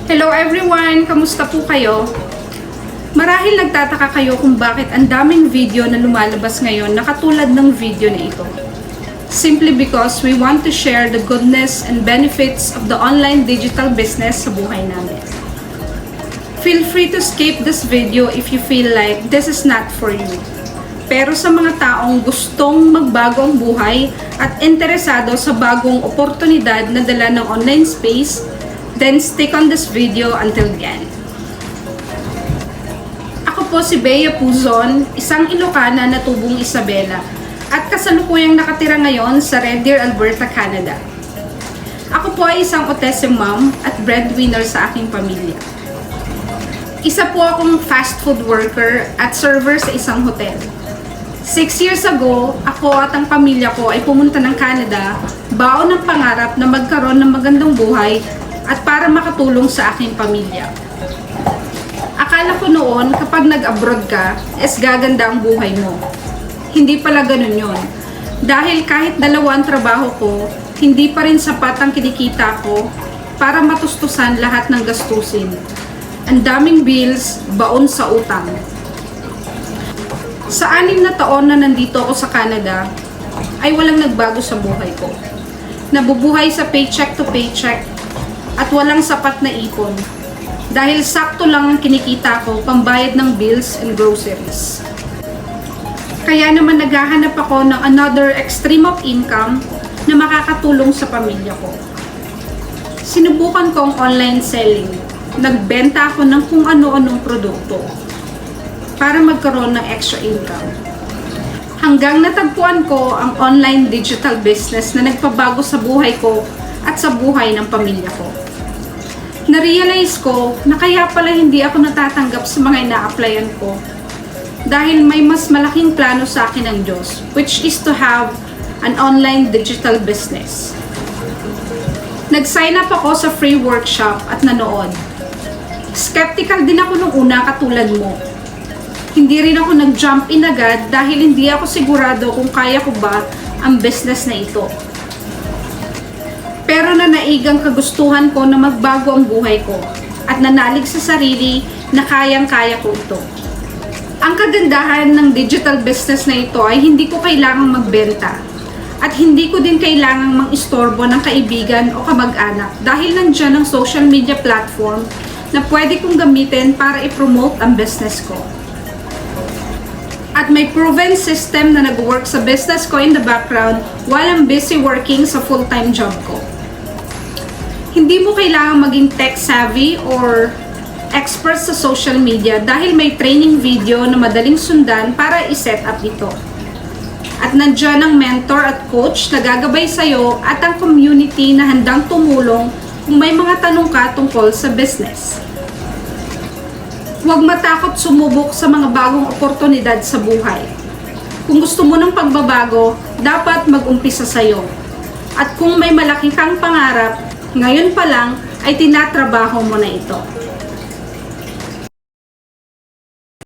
Hello everyone! Kamusta po kayo? Marahil nagtataka kayo kung bakit ang daming video na lumalabas ngayon na katulad ng video na ito. Simply because we want to share the goodness and benefits of the online digital business sa buhay namin. Feel free to skip this video if you feel like this is not for you. Pero sa mga taong gustong magbago ang buhay at interesado sa bagong oportunidad na dala ng online space, then stick on this video until the end. Ako po si Bea Puzon, isang Ilocana na tubong Isabela at kasalukuyang nakatira ngayon sa Red Deer, Alberta, Canada. Ako po ay isang autism mom at breadwinner sa aking pamilya. Isa po akong fast food worker at server sa isang hotel. 6 years ago, ako at ang pamilya ko ay pumunta ng Canada, baon ng pangarap na magkaroon ng magandang buhay at para makatulong sa aking pamilya. Akala ko noon kapag nag-abroad ka, gaganda ang buhay mo. Hindi pala ganun yun. Dahil kahit dalawa ang trabaho ko, hindi pa rin sapat ang kinikita ko para matustusan lahat ng gastusin. Ang daming bills, baon sa utang. Sa 6 na taon na nandito ako sa Canada, ay walang nagbago sa buhay ko. Nabubuhay sa paycheck to paycheck at walang sapat na ipon. Dahil sakto lang ang kinikita ko pambayad ng bills and groceries. Kaya naman naghahanap ako ng another extreme of income na makakatulong sa pamilya ko. Sinubukan ko ang online selling. Nagbenta ako ng kung ano-anong produkto para magkaroon ng extra income. Hanggang natagpuan ko ang online digital business na nagpabago sa buhay ko at sa buhay ng pamilya ko. Na-realize ko na kaya pala hindi ako natatanggap sa mga ina-applyan ko dahil may mas malaking plano sa akin ng Diyos, which is to have an online digital business. Nag-sign up ako sa free workshop at nanood. Skeptical din ako nung una katulad mo. Hindi rin ako nag-jump in agad dahil hindi ako sigurado kung kaya ko ba ang business na ito. Pero nanaigang kagustuhan ko na magbago ang buhay ko at nanalig sa sarili na kayang-kaya ko ito. Ang kagandahan ng digital business na ito ay hindi ko kailangang magbenta at hindi ko din kailangang mang-istorbo ng kaibigan o kamag-anak dahil nandiyan ang social media platform na pwede kong gamitin para i-promote ang business ko. At may proven system na nag-work sa business ko in the background while I'm busy working sa full-time job ko. Hindi mo kailangang maging tech-savvy or expert sa social media dahil may training video na madaling sundan para i-set up ito. At nandiyan ang mentor at coach na gagabay sa'yo at ang community na handang tumulong kung may mga tanong ka tungkol sa business. Huwag matakot sumubok sa mga bagong oportunidad sa buhay. Kung gusto mo ng pagbabago, dapat mag-umpisa sa'yo. At kung may malaki kang pangarap, ngayon pa lang ay tinatrabaho mo na ito.